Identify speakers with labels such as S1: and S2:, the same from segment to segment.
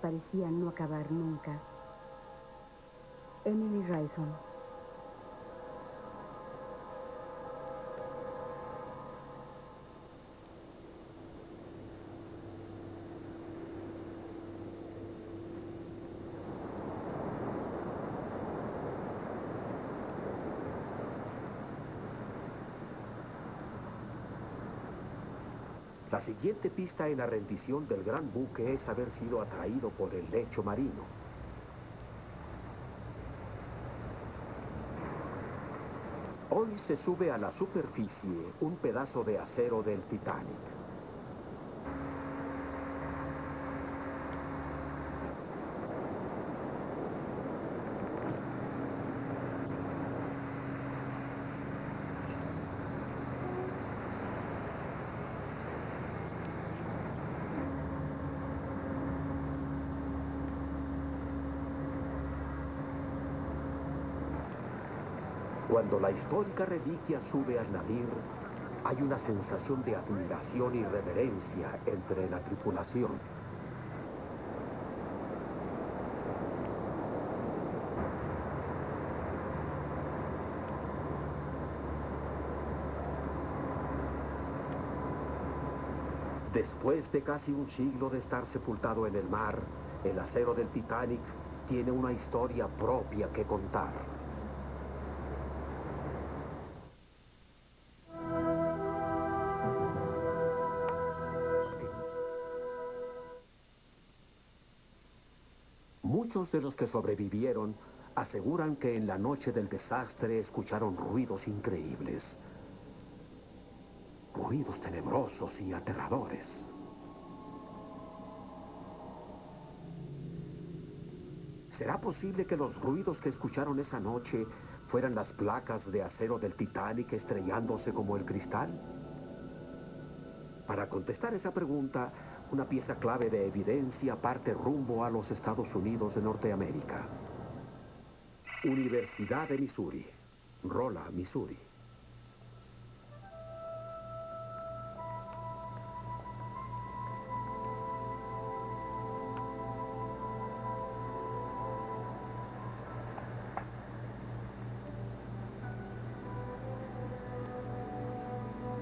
S1: parecían no acabar nunca. Emily Rison.
S2: La siguiente pista en la rendición del gran buque es haber sido atraído por el lecho marino. Hoy se sube a la superficie un pedazo de acero del Titanic. Cuando la histórica reliquia sube al navío, hay una sensación de admiración y reverencia entre la tripulación. Después de casi un siglo de estar sepultado en el mar, el acero del Titanic tiene una historia propia que contar. Muchos de los que sobrevivieron aseguran que en la noche del desastre escucharon ruidos increíbles. Ruidos tenebrosos y aterradores. ¿Será posible que los ruidos que escucharon esa noche fueran las placas de acero del Titanic estrellándose como el cristal? Para contestar esa pregunta, una pieza clave de evidencia parte rumbo a los Estados Unidos de Norteamérica. Universidad de Missouri, Rolla, Missouri.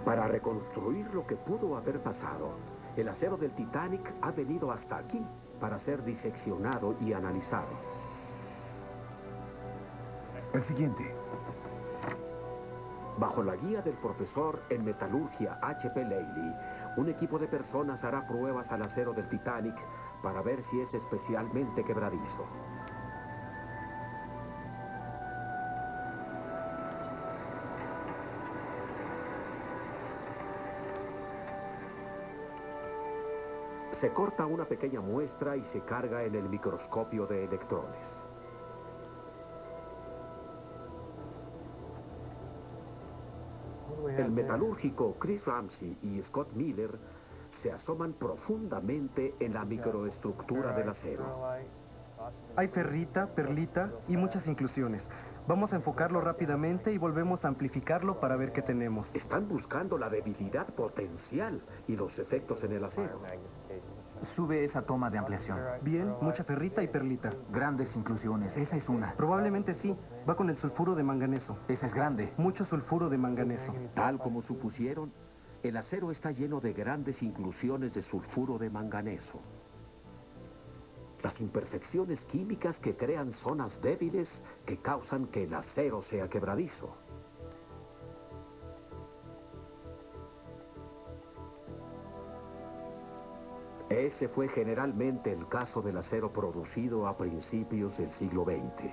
S2: Para reconstruir lo que pudo haber pasado, el acero del Titanic ha venido hasta aquí para ser diseccionado y analizado.
S3: El siguiente.
S2: Bajo la guía del profesor en metalurgia H.P. Leahy, un equipo de personas hará pruebas al acero del Titanic para ver si es especialmente quebradizo. Se corta una pequeña muestra y se carga en el microscopio de electrones. El metalúrgico Chris Ramsey y Scott Miller se asoman profundamente en la microestructura del acero.
S4: Hay ferrita, perlita y muchas inclusiones. Vamos a enfocarlo rápidamente y volvemos a amplificarlo para ver qué tenemos.
S2: Están buscando la debilidad potencial y los efectos en el acero.
S3: Sube esa toma de ampliación.
S4: Bien, mucha ferrita y perlita.
S3: Grandes inclusiones, esa es una.
S4: Probablemente sí. Va con el sulfuro de manganeso.
S3: Esa es grande.
S4: Mucho sulfuro de manganeso.
S2: Tal como supusieron, el acero está lleno de grandes inclusiones de sulfuro de manganeso. Las imperfecciones químicas que crean zonas débiles que causan que el acero sea quebradizo. Ese fue generalmente el caso del acero producido a principios del siglo XX.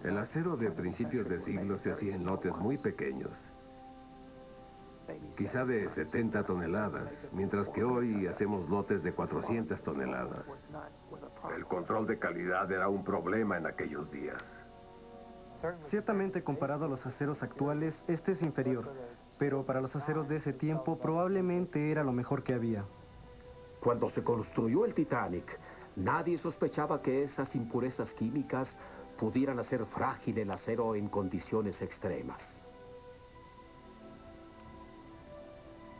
S5: El acero de principios de siglo se hacía en lotes muy pequeños, quizá de 70 toneladas, mientras que hoy hacemos lotes de 400 toneladas. El control de calidad era un problema en aquellos días.
S4: Ciertamente, comparado a los aceros actuales, este es inferior, pero para los aceros de ese tiempo probablemente era lo mejor que había.
S2: Cuando se construyó el Titanic, nadie sospechaba que esas impurezas químicas pudieran hacer frágil el acero en condiciones extremas.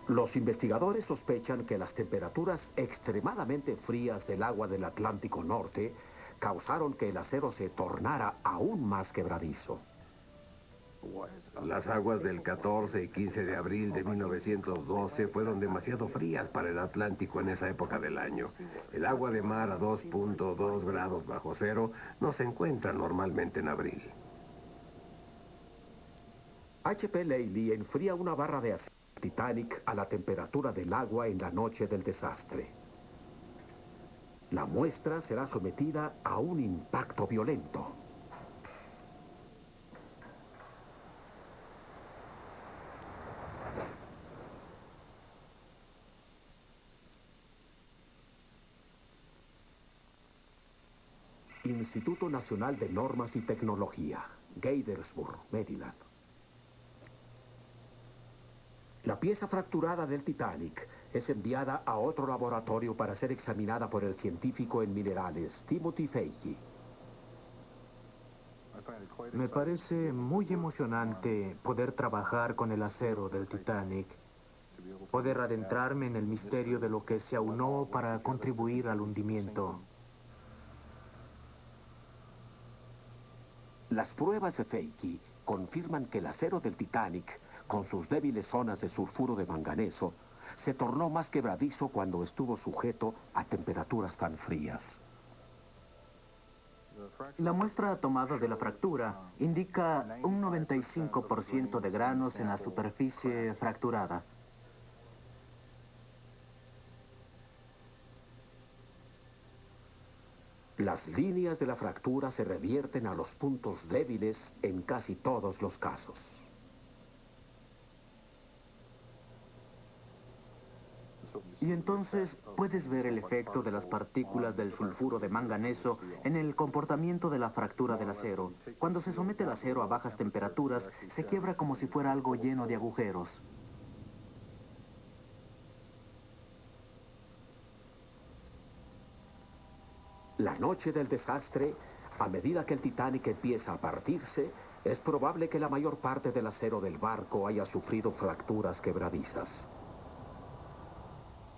S2: Los investigadores sospechan que las temperaturas extremadamente frías del agua del Atlántico Norte causaron que el acero se tornara aún más quebradizo.
S5: Las aguas del 14 y 15 de abril de 1912 fueron demasiado frías para el Atlántico en esa época del año. El agua de mar a 2.2 grados bajo cero no se encuentra normalmente en abril.
S2: H.P. Lely enfría una barra de acero Titanic a la temperatura del agua en la noche del desastre. La muestra será sometida a un impacto violento. Instituto Nacional de Normas y Tecnología, Gaithersburg, Maryland. La pieza fracturada del Titanic es enviada a otro laboratorio para ser examinada por el científico en minerales, Timothy Feige.
S6: Me parece muy emocionante poder trabajar con el acero del Titanic, poder adentrarme en el misterio de lo que se aunó para contribuir al hundimiento.
S2: Las pruebas de Feige confirman que el acero del Titanic, con sus débiles zonas de sulfuro de manganeso, se tornó más quebradizo cuando estuvo sujeto a temperaturas tan frías.
S6: La muestra tomada de la fractura indica un 95% de granos en la superficie fracturada.
S2: Las líneas de la fractura se revierten a los puntos débiles en casi todos los casos.
S6: Y entonces puedes ver el efecto de las partículas del sulfuro de manganeso en el comportamiento de la fractura del acero. Cuando se somete el acero a bajas temperaturas, se quiebra como si fuera algo lleno de agujeros.
S2: La noche del desastre, a medida que el Titanic empieza a partirse, es probable que la mayor parte del acero del barco haya sufrido fracturas quebradizas.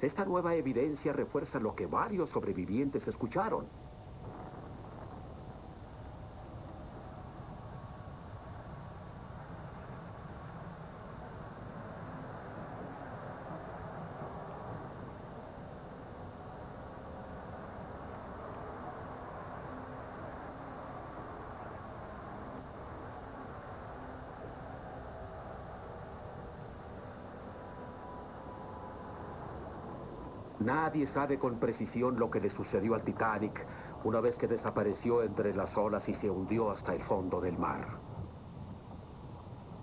S2: Esta nueva evidencia refuerza lo que varios sobrevivientes escucharon. Nadie sabe con precisión lo que le sucedió al Titanic una vez que desapareció entre las olas y se hundió hasta el fondo del mar.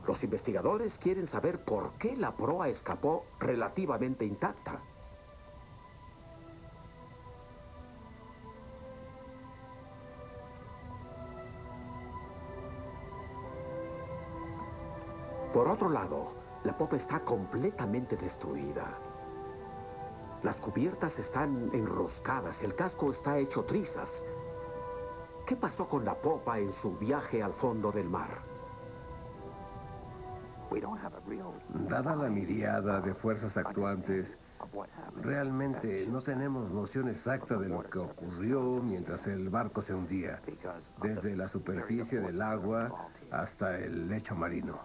S2: Los investigadores quieren saber por qué la proa escapó relativamente intacta. Por otro lado, la popa está completamente destruida. Las cubiertas están enroscadas, el casco está hecho trizas. ¿Qué pasó con la popa en su viaje al fondo del mar?
S5: Dada la miriada de fuerzas actuantes, realmente no tenemos noción exacta de lo que ocurrió mientras el barco se hundía, desde la superficie del agua hasta el lecho marino.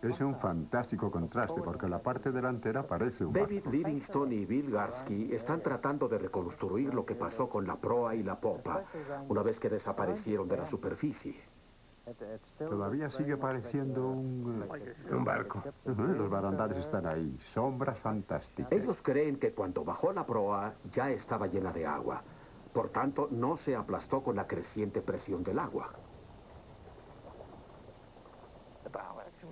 S7: Es un fantástico contraste porque la parte delantera parece un
S2: David
S7: barco.
S2: Livingston y Bill Garsky están tratando de reconstruir lo que pasó con la proa y la popa una vez que desaparecieron de la superficie.
S7: Todavía sigue pareciendo un
S5: barco.
S7: Los barandales están ahí, sombras fantásticas.
S2: Ellos creen que cuando bajó la proa ya estaba llena de agua. Por tanto, no se aplastó con la creciente presión del agua.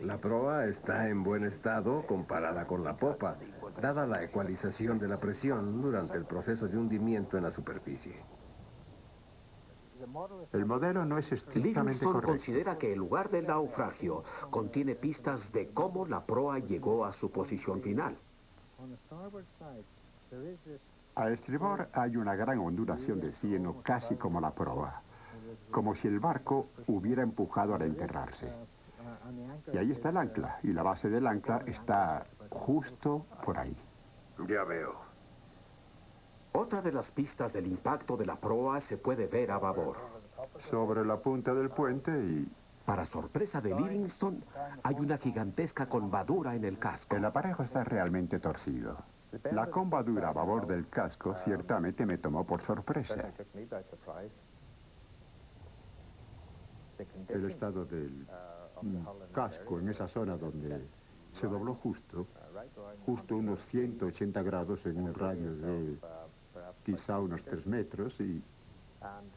S5: La proa está en buen estado comparada con la popa, dada la ecualización de la presión durante el proceso de hundimiento en la superficie.
S7: El modelo no es estrictamente
S2: Livingston
S7: correcto.
S2: considera que el lugar del naufragio contiene pistas de cómo la proa llegó a su posición final.
S7: A estribor hay una gran ondulación de cieno casi como la proa, como si el barco hubiera empujado al enterrarse. Y ahí está el ancla, y la base del ancla está justo por ahí.
S5: Ya veo.
S2: Otra de las pistas del impacto de la proa se puede ver a babor.
S7: Sobre la punta del puente y
S2: Para sorpresa de Livingston, hay una gigantesca combadura en el casco.
S7: el aparejo está realmente torcido. La combadura a babor del casco ciertamente me tomó por sorpresa. El estado del casco en esa zona donde se dobló justo unos 180 grados en un radio de quizá unos 3 metros y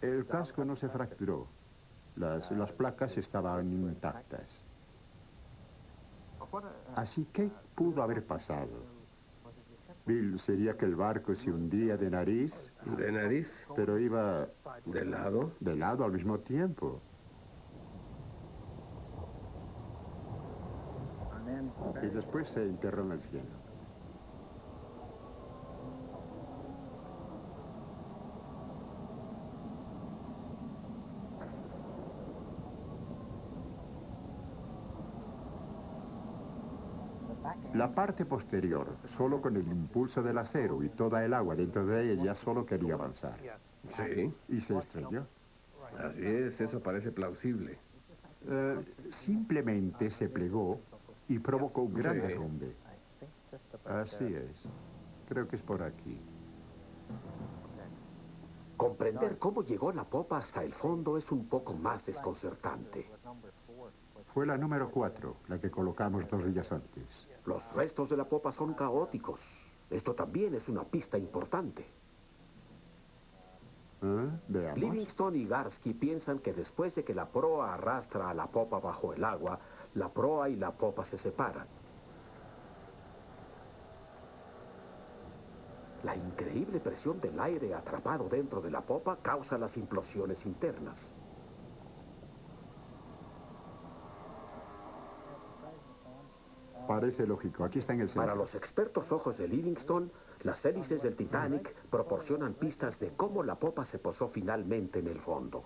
S7: el casco no se fracturó. Las placas estaban intactas. Así que pudo haber pasado. Bill, sería que el barco se hundía de nariz,
S5: ¿De nariz?
S7: pero iba
S5: ¿De lado?
S7: de lado al mismo tiempo. Y después se enterró en el cielo. La parte posterior, solo con el impulso del acero y toda el agua dentro de ella, solo quería avanzar.
S5: Sí.
S7: Y se estrelló.
S5: Así es, eso parece plausible.
S7: Simplemente se plegó y provocó un gran
S5: Sí.
S7: derrumbe. Así es. Creo que es por aquí.
S2: Comprender cómo llegó la popa hasta el fondo es un poco más desconcertante.
S7: Fue la número 4, la que colocamos 2 días antes.
S2: Los restos de la popa son caóticos. Esto también es una pista importante.
S7: Veamos.
S2: Livingston y Garsky piensan que después de que la proa arrastra a la popa bajo el agua, la proa y la popa se separan. La increíble presión del aire atrapado dentro de la popa causa las implosiones internas.
S7: Parece lógico. Aquí está en el centro.
S2: Para los expertos ojos de Livingston, las hélices del Titanic proporcionan pistas de cómo la popa se posó finalmente en el fondo.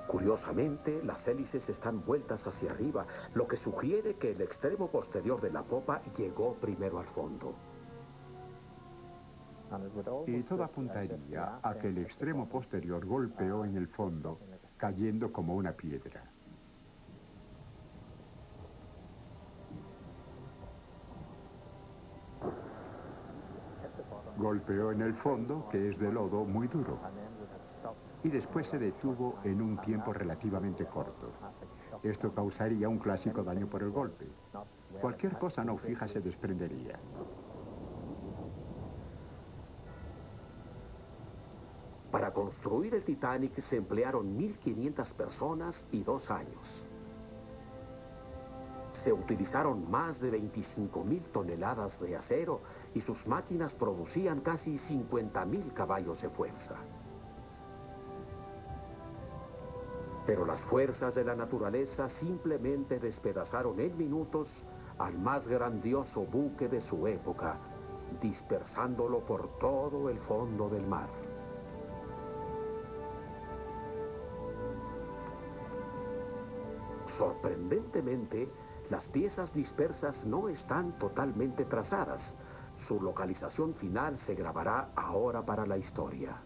S2: Curiosamente, las hélices están vueltas hacia arriba, lo que sugiere que el extremo posterior de la popa llegó primero al fondo.
S7: Y todo apuntaría a que el extremo posterior golpeó en el fondo, cayendo como una piedra. Golpeó en el fondo, que es de lodo muy duro, y después se detuvo en un tiempo relativamente corto. Esto causaría un clásico daño por el golpe. Cualquier cosa no fija se desprendería.
S2: Para construir el Titanic se emplearon 1.500 personas y 2 años. Se utilizaron más de 25.000 toneladas de acero y sus máquinas producían casi 50.000 caballos de fuerza. Pero las fuerzas de la naturaleza simplemente despedazaron en minutos al más grandioso buque de su época, dispersándolo por todo el fondo del mar. Sorprendentemente, las piezas dispersas no están totalmente trazadas. Su localización final se grabará ahora para la historia.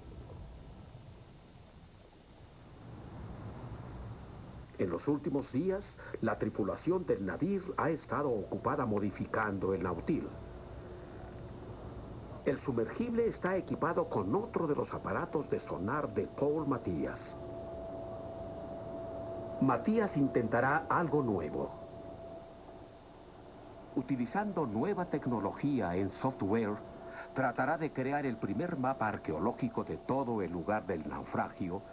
S2: En los últimos días, la tripulación del Nadir ha estado ocupada modificando el Nautil. El sumergible está equipado con otro de los aparatos de sonar de Paul Matías. Matías intentará algo nuevo. Utilizando nueva tecnología en software, tratará de crear el primer mapa arqueológico de todo el lugar del naufragio,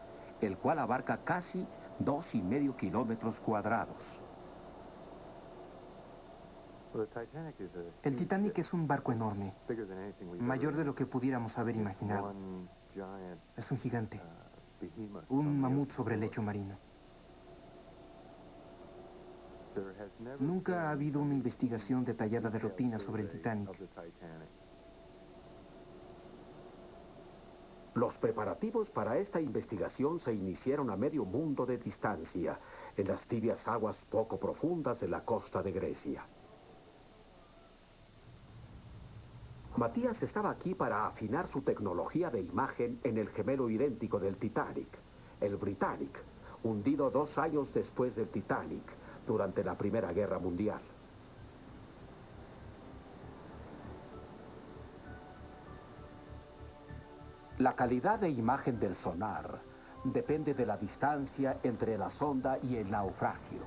S2: el cual abarca casi 2,5 kilómetros cuadrados.
S8: El Titanic es un barco enorme, mayor de lo que pudiéramos haber imaginado. Es un gigante, un mamut sobre el lecho marino. Nunca ha habido una investigación detallada de rutina sobre el Titanic.
S2: Los preparativos para esta investigación se iniciaron a medio mundo de distancia, en las tibias aguas poco profundas de la costa de Grecia. Matías estaba aquí para afinar su tecnología de imagen en el gemelo idéntico del Titanic, el Britannic, hundido 2 años después del Titanic, durante la Primera Guerra Mundial. La calidad de imagen del sonar depende de la distancia entre la sonda y el naufragio.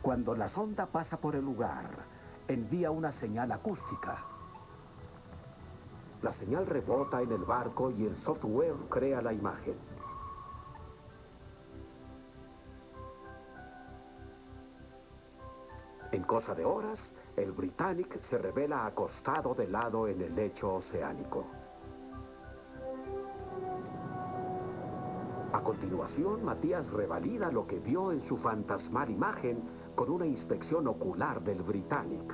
S2: Cuando la sonda pasa por el lugar, envía una señal acústica. La señal rebota en el barco y el software crea la imagen. En cosa de horas, el Britannic se revela acostado de lado en el lecho oceánico. A continuación, Matías revalida lo que vio en su fantasmal imagen con una inspección ocular del Britannic.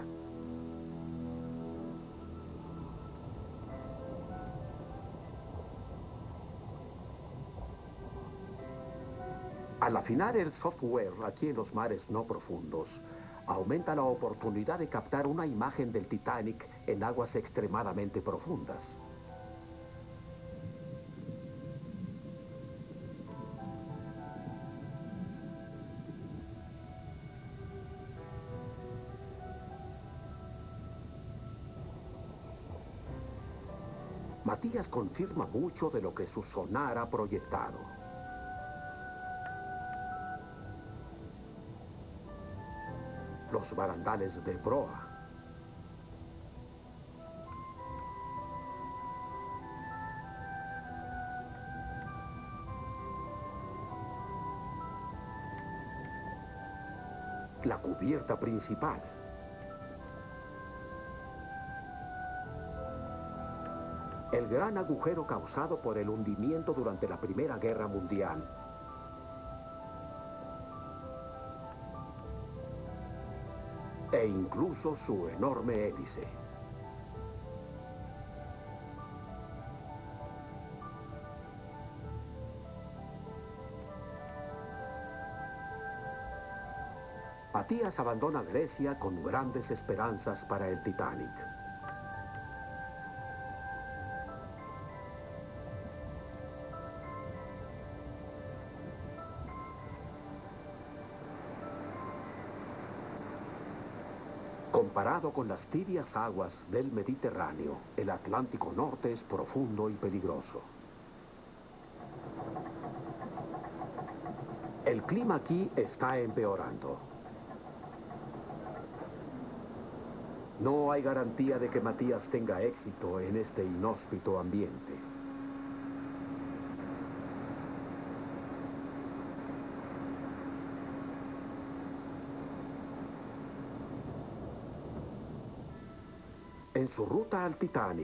S2: Al afinar el software aquí en los mares no profundos, aumenta la oportunidad de captar una imagen del Titanic en aguas extremadamente profundas. Matías confirma mucho de lo que su sonar ha proyectado. Los barandales de proa. La cubierta principal. El gran agujero causado por el hundimiento durante la Primera Guerra Mundial. E incluso su enorme hélice. Matías abandona Grecia con grandes esperanzas para el Titanic. Comparado con las tibias aguas del Mediterráneo, el Atlántico Norte es profundo y peligroso. El clima aquí está empeorando. No hay garantía de que Matías tenga éxito en este inhóspito ambiente. En su ruta al Titanic,